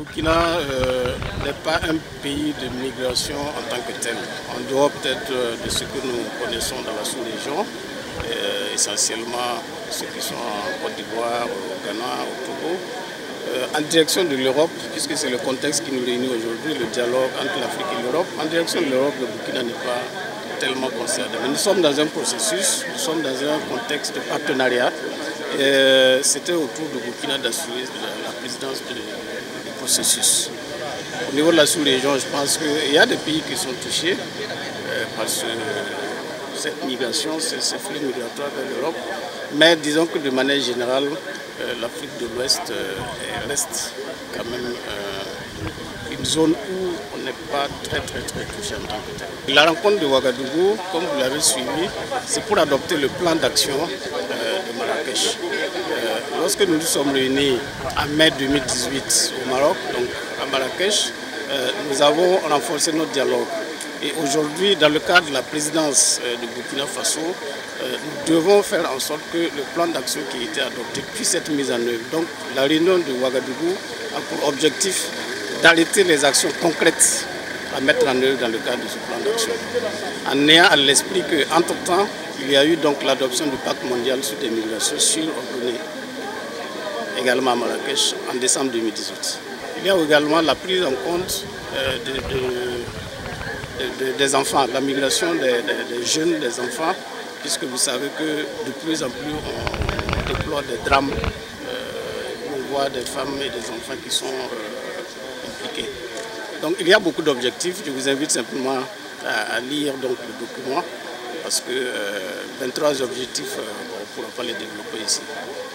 Burkina n'est pas un pays de migration en tant que tel. En dehors peut-être de ce que nous connaissons dans la sous-région, essentiellement ceux qui sont en Côte d'Ivoire, au Ghana, au Togo, en direction de l'Europe, puisque c'est le contexte qui nous réunit aujourd'hui, le dialogue entre l'Afrique et l'Europe. En direction de l'Europe, le Burkina n'est pas tellement concerné. Mais nous sommes dans un processus, nous sommes dans un contexte de partenariat. C'était au tour du Burkina d'assurer la présidence du processus. Au niveau de la sous-région, je pense qu'il y a des pays qui sont touchés par cette migration, ces flux migratoires vers l'Europe. Mais disons que de manière générale, l'Afrique de l'Ouest reste quand même une zone où on n'est pas très touché en tant que tel. La rencontre de Ouagadougou, comme vous l'avez suivi, c'est pour adopter le plan d'action de Marrakech. Lorsque nous nous sommes réunis en mai 2018 au Maroc, donc à Marrakech, nous avons renforcé notre dialogue. Et aujourd'hui, dans le cadre de la présidence du Burkina Faso, nous devons faire en sorte que le plan d'action qui a été adopté puisse être mis en œuvre. Donc la réunion de Ouagadougou a pour objectif d'arrêter les actions concrètes à mettre en œuvre dans le cadre de ce plan d'action. En ayant à l'esprit qu'entre-temps, il y a eu donc l'adoption du pacte mondial sur des migrations ordonné également à Marrakech en décembre 2018. Il y a également la prise en compte des enfants, la migration des jeunes, des enfants, puisque vous savez que de plus en plus on déplore des drames, on voit des femmes et des enfants qui sont impliqués. Donc il y a beaucoup d'objectifs, je vous invite simplement à lire donc, le document, parce que 23 objectifs, on ne pourra pas les développer ici.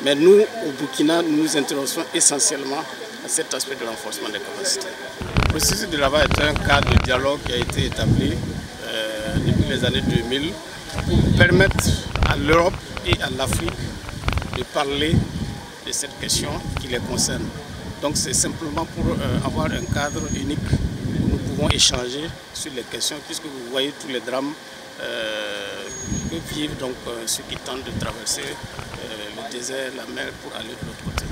Mais nous, au Burkina, nous nous intéressons essentiellement à cet aspect de renforcement des capacités. Le processus de Rabat est un cadre de dialogue qui a été établi depuis les années 2000 pour permettre à l'Europe et à l'Afrique de parler de cette question qui les concerne. Donc c'est simplement pour avoir un cadre unique où nous pouvons échanger sur les questions, puisque vous voyez tous les drames que vivent donc ceux qui tentent de traverser le désert, la mer pour aller de l'autre côté.